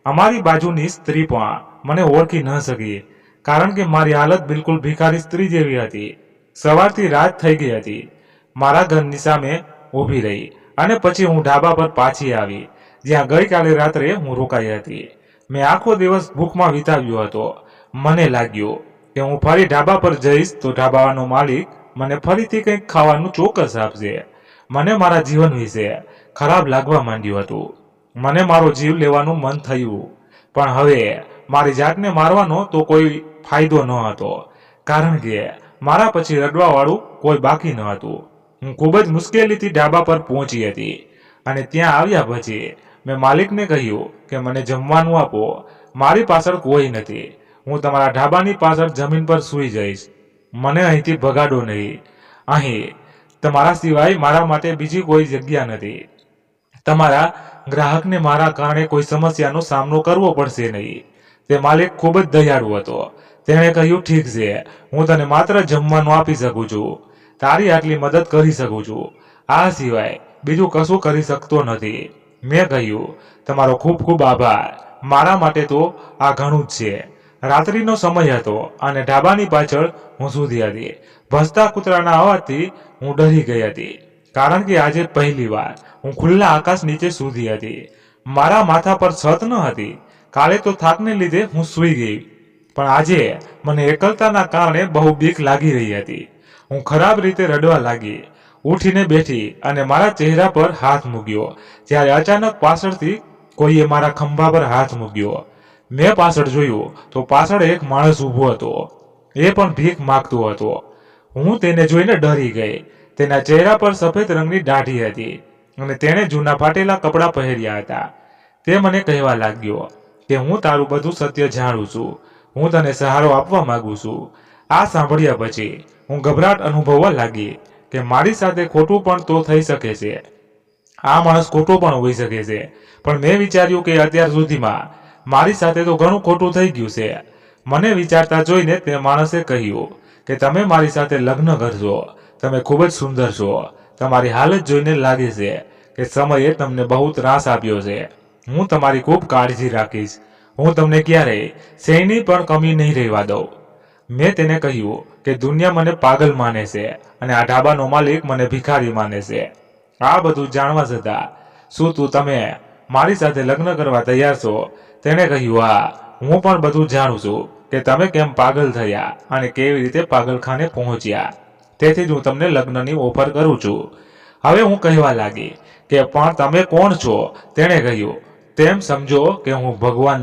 અમારી બાજુની સ્ત્રી પણ મને ઓળખી ન શકી, કારણ કે મારી હાલત બિલકુલ ભિખારી સ્ત્રી જેવી હતી. સવારથી રાત થઈ ગઈ હતી. મારા ઘરની સામે ઊભી રહી અને પછી હું ઢાબા પર પાછી આવી, જ્યાં ગઈકાલે રાત્રે હું રોકાઈ હતી. મેં આખો દિવસ ભૂખમાં વિતાવ્યો હતો. મને લાગ્યું કે હું ફરી ઢાબા પર જઈશ તો ઢાબાનો માલિક મને ફરીથી કંઈક ખાવાનું ચોક્કસ આપશે. મને મારા જીવન વિશે ખરાબ લાગવા માંડ્યું હતું. મને મારો જીવ લેવાનું મન થયું, પણ હવે મારી જાતને મારવાનો તો કોઈ ફાયદો ન હતો, કારણ કે મારા પછી રડવાવાળું કોઈ બાકી ન હતું. હું ખૂબ જ મુશ્કેલીથી ઢાબા પર પહોંચી હતી અને ત્યાં આવ્યા પછી મેં માલિકને કહ્યું કે મને જમવાનું આપો. મારી પાછળ કોઈ નથી. હું તમારા ઢાબાની પાછળ જમીન પર સૂઈ જઈશ. મને અહીંથી ભગાડો નહીં. અહીં તમારા સિવાય મારા માટે બીજી કોઈ જગ્યા નથી. તમારા ગ્રાહકને મારા કારણે કોઈ સમસ્યાનો સામનો કરવો પડશે નહીં. તે માલિક ખૂબ જ દયાળુ હતો. તેણે કહ્યું, ઠીક છે, હું તને માત્ર જમવાનું આપી શકું છું. તારી આટલી મદદ કરી શકું છું. આ સિવાય બીજું કશું કરી શકતો નથી. મેં કહ્યું, તમારો ખૂબ ખૂબ આભાર. મારા માટે તો આ ઘણું જ છે. રાત્રિનો સમય હતો અને ઢાબાની પાછળ હું સૂતી હતી. ભસતા કૂતરાના અવાજથી હું ડરી ગઈ હતી, કારણ કે આજે પહેલી વાર હું ખુલ્લા આકાશ નીચે સૂતી હતી. મારા માથા પર છત ન હતી. કાલે તો થાકને લીધે હું સૂઈ ગઈ, પણ આજે મને એકલતાના કારણે બહુ બીક લાગી રહી હતી. હું ખરાબ રીતે રડવા લાગી. ઉઠીને બેઠી અને મારા ચહેરા પર હાથ મૂક્યો, જ્યારે અચાનક પાછળથી કોઈએ મારા ખંભા પર હાથ મૂક્યો. મેં પાછળ જોયું તો પાછળ એક માણસ ઊભો હતો. એ પણ ભીખ માંગતો હતો. હું તેને જોઈને ડરી ગઈ. તેના ચહેરા પર સફેદ રંગની દાઢી હતી અને તેણે જૂના ફાટેલા કપડાં પહેર્યા હતા. તે મને કહેવા લાગ્યો કે હું તારું બધું સત્ય જાણું છું. હું તને સહારો આપવા માંગુ છું. આ સાંભળ્યા પછી હું ગભરાટ અનુભવવા લાગી કે મારી સાથે ખોટું પણ તો થઈ શકે છે. આ માણસ ખોટો પણ હોઈ શકે છે. પણ મેં વિચાર્યું કે અત્યાર સુધીમાં મારી સાથે તો ઘણું ખોટું થઈ ગયું છે. મને વિચારતા જોઈને તે માણસે કહ્યું કે તમે મારી સાથે લગ્ન કરશો. તમે ખૂબ જ સુંદર છો. તમારી હાલત જોઈને લાગે છે કે સમયે તમને બહુ ત્રાસ આપ્યો છે. હું તમારી ખૂબ કાળજી રાખીશ. હું તમને ક્યારેય શેની પણ કમી નહીં રહેવા દઉં. મેં તેને કહ્યું કે દુનિયા મને પાગલ માને છે અને આ ઢાબાનો માલિક મને ભિખારી માને છે. આ બધું જાણવા છતાં શું તમે મારી સાથે લગ્ન કરવા તૈયાર છો? તેણે કહ્યું, હા, હું પણ બધું જાણું છું કે તમે કેમ પાગલ થયા અને કેવી રીતે પાગલખાને પહોંચ્યા. તેથી જ હું તમને લગ્નની ઓફર કરું છું. હવે હું કહેવા લાગી કે પણ તમે કોણ છો? તેણે કહ્યું, તેમ સમજો કે હું ભગવાન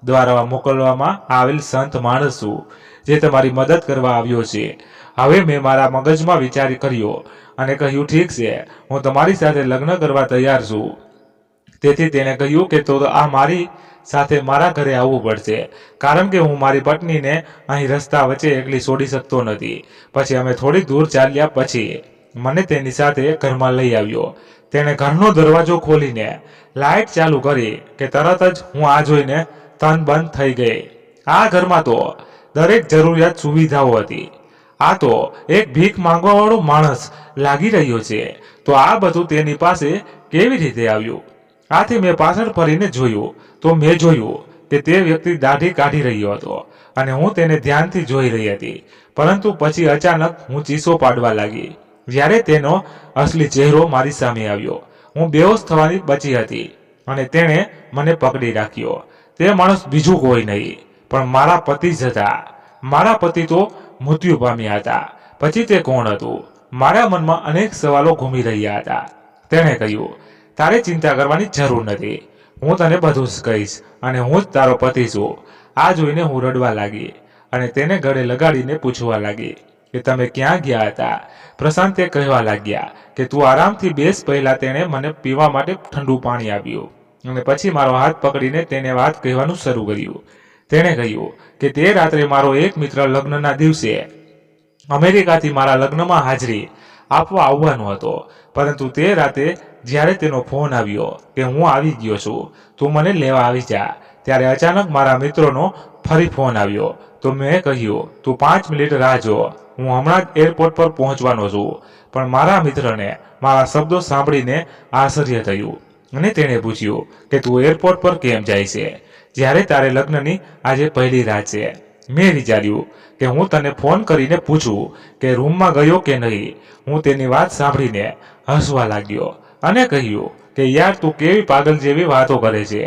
દ્વારા મોકલવામાં આવેલ સંત માણસ છું, જે તમારી મદદ કરવા આવ્યો છે.
હવે મેં મારા મગજમાં વિચાર કર્યો અને કહ્યું, ઠીક છે, હું તમારી સાથે લગ્ન કરવા તૈયાર છું. તેથી તેણે કહ્યું કે તો આ મારી સાથે મારા ઘરે આવવું પડશે, કારણ કે હું મારી પત્નીને અહીં રસ્તા વચ્ચે એકલી છોડી શકતો નથી. પછી અમે થોડીક દૂર ચાલ્યા પછી મને તેની સાથે ઘરમાં લઈ આવ્યો. તેણે ઘરનો દરવાજો ખોલીને લાઇટ ચાલુ કરી કે તરત જ હું આ જોઈને તન બંધ થઈ ગઈ. આ ઘરમાં તો દરેક જરૂરિયાત સુવિધાઓ હતી. આ તો એક ભીખ માંગવાવાળો માણસ લાગી રહ્યો છે, તો આ બધું તેની પાસે કેવી રીતે આવ્યું? આથી મેં પાછળ ફરીને જોયું તો મેં જોયું કે તે વ્યક્તિ દાઢી કાઢી રહ્યો હતો અને હું તેને ધ્યાનથી જોઈ રહી હતી. પરંતુ પછી અચાનક હું ચીસો પાડવા લાગી. જ્યારે તેનો અસલી ચહેરો મારી સામે આવ્યો, હું બેહોશ થવાની બચી હતી અને તેણે મને પકડી રાખ્યો. તે માણસ બીજું કોઈ નહીં પણ મારા પતિ જ હતા. મારા પતિ તો મૃત્યુ પામ્યા હતા. પછી તે કોણ હતું? મારા મનમાં અનેક સવાલો ઘૂમી રહ્યા હતા. તેણે કહ્યું, તારે ચિંતા કરવાની જરૂર નથી, હું તને બધું જ કહીશ અને હું જ તારો પતિ છું. આ જોઈને હું રડવા લાગી અને તેને ગળે લગાડીને પૂછવા લાગી કે તમે ક્યાં ગયા હતા? પ્રશાંતે કહેવા લાગ્યા કે તું આરામથી બેસ. પહેલા તેણે મને પીવા માટે ઠંડુ પાણી આપ્યું અને પછી મારો હાથ પકડીને તેને વાત કહેવાનું શરૂ કર્યું. તેણે કહ્યું કે તે રાત્રે મારો એક મિત્ર લગ્નના દિવસે અમેરિકાથી મારા લગ્નમાં હાજરી આપવા આવવાનો હતો, પરંતુ તે રાતે જ્યારે તેનો ફોન આવ્યો કે હું આવી ગયો છું, તું મને લેવા આવી જા, ત્યારે અચાનક મારા મિત્રોનો ફરી ફોન આવ્યો. તો મેં કહ્યું, તું 5 મિનિટ રાહ જો, હું હમણાં જ એરપોર્ટ પર પહોંચવાનો છું. પણ મારા મિત્રને મારા શબ્દો સાંભળીને આશ્ચર્ય થયું અને તેણે પૂછ્યું કે તું એરપોર્ટ પર કેમ જાય છે જ્યારે તારે લગ્નની આજે પહેલી રાત છે? મેં વિચાર્યું કે હું તને ફોન કરીને પૂછું કે રૂમમાં ગયો કે નહીં. હું તેની વાત સાંભળીને હસવા લાગ્યો અને કહ્યું કે યાર, તું કેવી પાગલ જેવી વાતો કરે છે.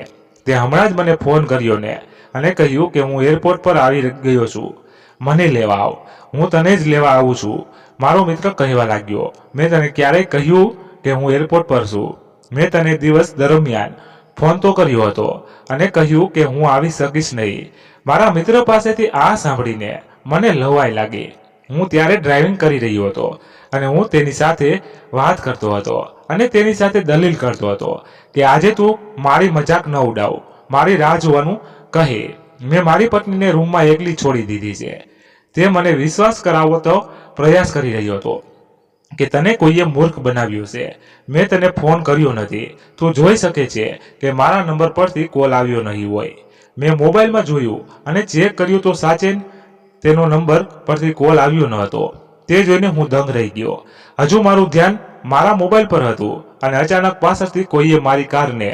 તે હમણાં જ મને ફોન કર્યો ને અને કહ્યું કે હું એરપોર્ટ પર આવી ગયો છું, મને લેવા આવ. હું તને જ લેવા આવું છું, મારો મિત્ર કહેવા લાગ્યો. મેં તને ક્યારેય કહ્યું કે હું એરપોર્ટ પર છું? મેં તને દિવસ દરમિયાન ફોન તો કર્યો હતો અને કહ્યું કે હું આવી શકીશ નહીં. મારા મિત્ર પાસેથી આ સાંભળીને મને લવાઈ લાગી. હું ત્યારે ડ્રાઇવિંગ કરી રહ્યો હતો અને હું તેની સાથે વાત કરતો હતો અને તેની સાથે દલીલ કરતો હતો કે આજે તું મારી મજાક ન ઉડાવ, મારી રાહ જોવાનું કહે. મેં મારી પત્નીને રૂમમાં એકલી છોડી દીધી છે. તે મને વિશ્વાસ કરાવવો તો પ્રયાસ કરી રહ્યો હતો કે તને કોઈએ મૂર્ખ બનાવ્યો છે. મેં તને ફોન કર્યો નથી. તું જોઈ શકે છે કે મારા નંબર પરથી કોલ આવ્યો નહીં હોય. મેં મોબાઈલમાં જોયું અને ચેક કર્યું તો સાચે તેનો નંબર પરથી કોલ આવ્યો ન હતો. તે જોઈને હું દંગ રહી ગયો. હજુ મારું ધ્યાન મારા મોબાઈલ પર હતું અને અચાનક પાછળથી કોઈએ મારી કારને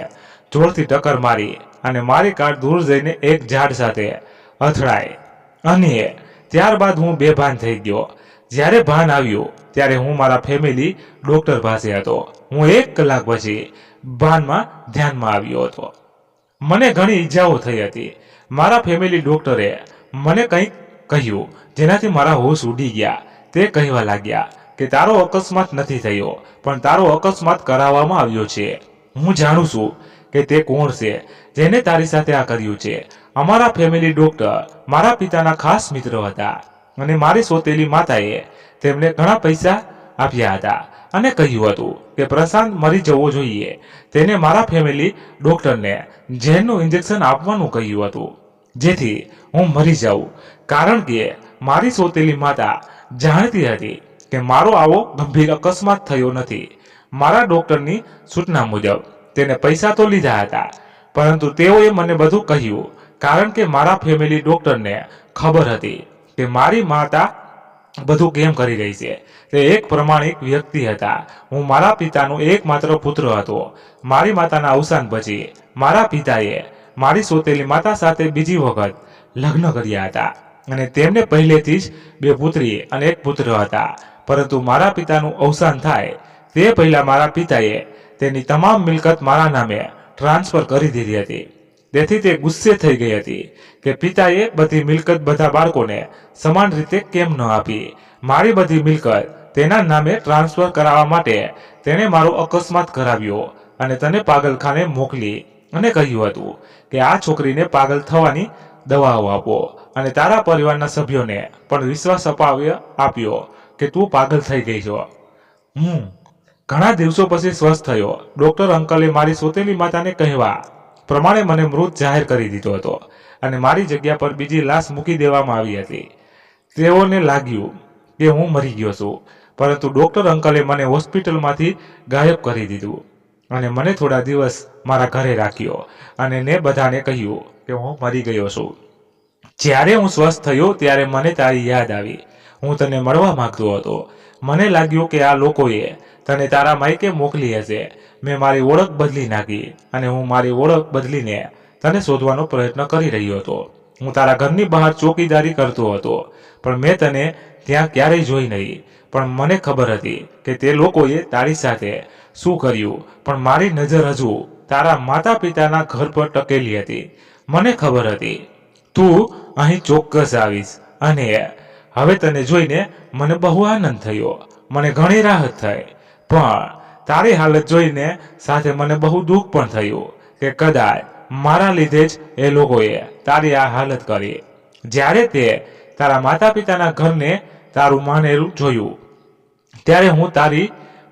જોરથી ટક્કર મારી અને મારી કાર દૂર જઈને એક ઝાડ સાથે અથડાઈ અને ત્યારબાદ હું બેભાન થઈ ગયો. જ્યારે ભાન આવ્યું ત્યારે હું મારા ફેમિલી ડોક્ટર પાસે હતો. હું 1 કલાક પછી ભાનમાં ધ્યાનમાં આવ્યો હતો. મને ઘણી ઈજાઓ થઈ હતી. મારા ફેમિલી ડોક્ટરે મને કંઈક કહ્યું જેનાથી મારા હોશ ઉડી ગયા. તે કહેવા લાગ્યા કે તારો અકસ્માત નથી થયો, પણ તારો અકસ્માત કરાવવામાં આવ્યો છે. હું જાણું છું કે તે કોણ છે જેને તારી સાથે આ કર્યું છે. અમારા ફેમિલી ડોક્ટર મારા પિતાના ખાસ મિત્ર હતા અને મારી સોતેલી માતાએ તેમને ઘણા પૈસા આપ્યા હતા અને કહ્યું હતું કે પ્રશાંત મરી જવો જોઈએ. તેને મારા ફેમિલી ડોક્ટરને ઝેરનું ઇન્જેક્શન આપવાનું કહ્યું હતું જેથી હું મરી જાઉં, કારણ કે મારી સોતેલી માતા જાણતી હતી કે મારો આવો ગંભીર અકસ્માત થયો નથી. મારા ડોક્ટરની સૂચના મુજબ તેને પૈસા તો લીધા હતા, પરંતુ તેઓએ મને બધું કહ્યું, કારણ કે મારા ફેમિલી ડોક્ટરને ખબર હતી કે મારી માતા બધું કેમ કરી રહી છે. તે એક પ્રમાણિક વ્યક્તિ હતા. હું મારા પિતાનો એકમાત્ર પુત્ર હતો. મારી માતાના અવસાન પછી મારા પિતાએ મારી સોતેલી માતા સાથે બીજી વખત લગ્ન કર્યા હતા અને તેમને પહેલેથી જ 2 પુત્રી અને 1 પુત્ર હતા. પરંતુ મારા પિતાનું અવસાન થાય તે પહેલા મારા પિતાએ તેની તમામ મિલકત મારા નામે ટ્રાન્સફર કરી દીધી હતી. તેથી તે ગુસ્સે થઈ ગઈ હતી કે પિતાએ બધી મિલકત બધા બાળકોને સમાન રીતે કેમ ન આપી. મારી બધી મિલકત તેના નામે ટ્રાન્સફર કરાવવા માટે તેણે મારો અકસ્માત કરાવ્યો અને તને પાગલખાને મોકલી અને કહ્યું હતું કે આ છોકરીને પાગલ થવાની દવાઓ આપો અને તારા પરિવારના સભ્યોને પણ વિશ્વાસ આપ્યો કે તું પાગલ થઈ ગઈ છો. ઘણા દિવસો પછી સ્વસ્થ થયો. ડોક્ટર અંકલે મારી સોતેલી માતાને કહેવા પ્રમાણે મને મૃત જાહેર કરી દીધો હતો અને મારી જગ્યા પર બીજી લાશ મૂકી દેવામાં આવી હતી. તેઓને લાગ્યું કે હું મરી ગયો છું, પરંતુ ડોક્ટર અંકલે મને હોસ્પિટલમાંથી ગાયબ કરી દીધું અને મને થોડા દિવસ મારા ઘરે રાખ્યો અને ને બધાને કહ્યું કે હું મરી ગયો છું. જ્યારે હું સ્વસ્થ થયો ત્યારે મને તારી યાદ આવી. હું તને મળવા માંગતો હતો. મને લાગ્યું કે આ લોકોએ તને તારા માયકે મોકલી હશે. મેં મારી ઓળખ બદલી નાખી અને હું મારી ઓળખ બદલીને તને શોધવાનો પ્રયત્ન કરી રહ્યો હતો. હું તારા ઘરની બહાર ચોકીદારી કરતો હતો, પણ મેં તને ત્યાં ક્યારેય જોઈ નહીં. પણ મને ખબર હતી કે તે લોકોએ તારી સાથે શું કર્યું, પણ મારી નજર હજુ તારા માતા પિતાના ઘર પર ટકેલી હતી. મને ખબર હતી તું અહીં ચોક્કસ આવીશ અને હવે તને જોઈને મને બહુ આનંદ થયો. મને ઘણી રાહત થઈ, પણ તારી હાલત જોઈને સાથે મને બહુ દુઃખ પણ થયું કે કદાચ મારા લીધે જ એ લોકોએ તારી આ હાલત કરી. જ્યારે તે તારા માતા પિતાના ઘરને તારું માનેલું જોયું ત્યારે હું તારી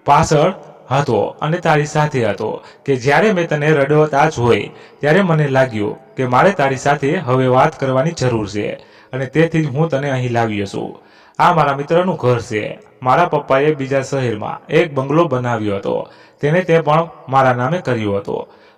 પાછળ હતો અને તારી સાથે હતો કે જ્યારે મેં તને રડવતા જોઈ ત્યારે મને લાગ્યું કે મારે તારી સાથે હવે વાત કરવાની જરૂર છે અને તેથી જ હું તને અહીં લાવ્યો છું. આ મારા મિત્રનું ઘર છે. મારા પપ્પાએ બીજા શહેરમાં એક બંગલો બનાવ્યો હતો. તેને તે પણ મારા નામે કર્યો હતો,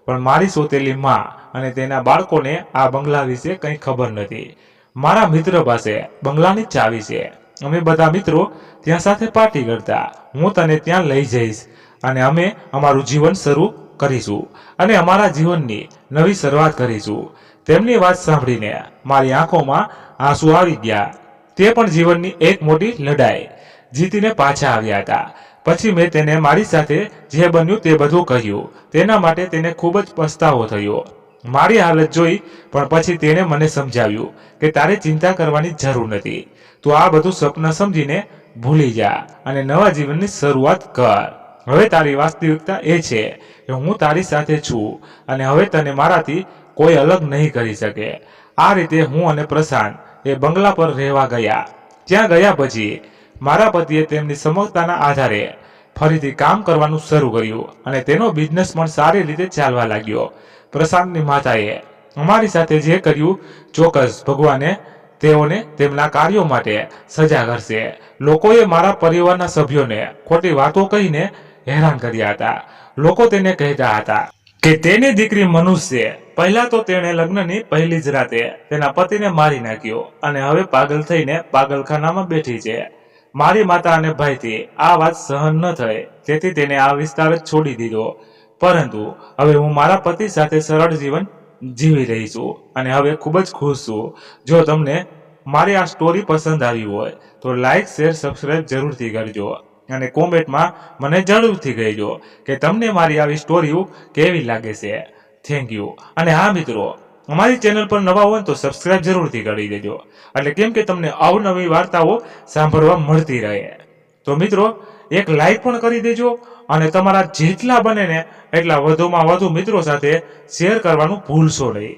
પણ મારી સોતેલી માં અને તેના બાળકોને આ બંગલા વિશે કંઈ ખબર નથી. મારા મિત્ર પાસે બંગલાની ચાવી છે. અમે બધા મિત્રો ત્યાં સાથે પાર્ટી કરતા. હું તને ત્યાં લઈ જઈશ અને અમે અમારું જીવન શરૂ કરીશું અને અમારા જીવનની નવી શરૂઆત કરીશું. તેમની વાત સાંભળીને મારી આંખોમાં આંસુ આવી ગયા. તે પણ જીવનની એક મોટી લડાઈ જીતીને પાછા આવ્યા હતા. પછી મેં તેને મારી સાથે જે બન્યું તે બધું કહ્યું. તેના માટે તેને ખૂબ જ પસ્તાવો થયો મારી હાલત જોઈ, પણ પછી તેણે મને સમજાવ્યું કે તારે ચિંતા કરવાની જરૂર નથી. તું આ બધું સપના સમજીને ભૂલી જા અને નવા જીવનની શરૂઆત કર. હવે તારી વાસ્તવિકતા એ છે કે હું તારી સાથે છું અને હવે તને મારાથી કોઈ અલગ નહીં કરી શકે. આ રીતે હું અને પ્રશાંત એ બંગલા પર રહેવા ગયા. ત્યાં ગયા પછી મારા પતિએ તેમની સમક્ષતાના આધારે ફરીથી કામ કરવાનું શરૂ કર્યું અને તેનો બિઝનેસ પણ સારી રીતે ચાલવા લાગ્યો. પ્રશાંતની માતાએ અમારી સાથે જે કર્યું, ચોક્કસ ભગવાને તેઓને તેમના કાર્યો માટે સજા કરશે. લોકોએ મારા પરિવારના સભ્યોને ખોટી વાતો કહીને હેરાન કર્યા હતા. લોકો તેને કહેતા હતા કે તેની દીકરી મનુષ્ય પહેલા તો તેણે લગ્નની પહેલી જ રાતે તેના પતિને મારી નાખ્યો અને હવે પાગલ થઈને પાગલખાનામાં બેઠી છે. મારી માતા અને ભાઈથી આ વાત સહન ન થઈ, તેથી તેને આ વિસ્તાર જ છોડી દીધો. પરંતુ હવે હું મારા પતિ સાથે સરળ જીવન જીવી રહી છું અને હવે ખૂબ જ ખુશ છું. જો તમને મારી આ સ્ટોરી પસંદ આવી હોય તો લાઈક, શેર, સબસ્ક્રાઈબ જરૂરથી કરજો અને કોમેન્ટમાં મને જરૂરથી કહેજો કે તમને મારી આવી સ્ટોરીઓ કેવી લાગે છે. Thank you. અને હા મિત્રો, અમારી ચેનલ પર નવા હોય તો સબસ્ક્રાઇબ જરૂરથી કરી દેજો, એટલે કેમ કે તમને અવનવી વાર્તાઓ સાંભળવા મળતી રહે. તો મિત્રો, એક લાઈક પણ કરી દેજો અને તમારા જેટલા બને ને એટલા વધુમાં વધુ મિત્રો સાથે શેર કરવાનું ભૂલશો નહીં,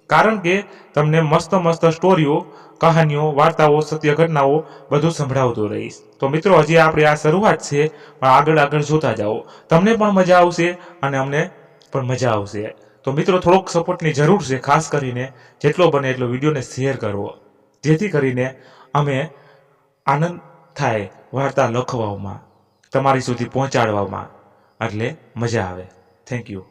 કારણ કે તમને મસ્ત મસ્ત સ્ટોરીઓ, કહાનીઓ, વાર્તાઓ, સત્ય ઘટનાઓ બધું સંભળાવતો રહીશ. તો મિત્રો, હજી આપણે આ શરૂઆત છે, પણ આગળ આગળ જોતા જાઓ. તમને પણ મજા આવશે અને અમને પણ મજા આવશે. તો મિત્રો, થોડોક સપોર્ટની જરૂર છે. ખાસ કરીને જેટલો બને એટલો વિડીયોને શેર કરવો, જેથી કરીને અમે આનંદ થાય વાર્તા લખવામાં, તમારી સુધી પહોંચાડવામાં, એટલે મજા આવે. Thank you.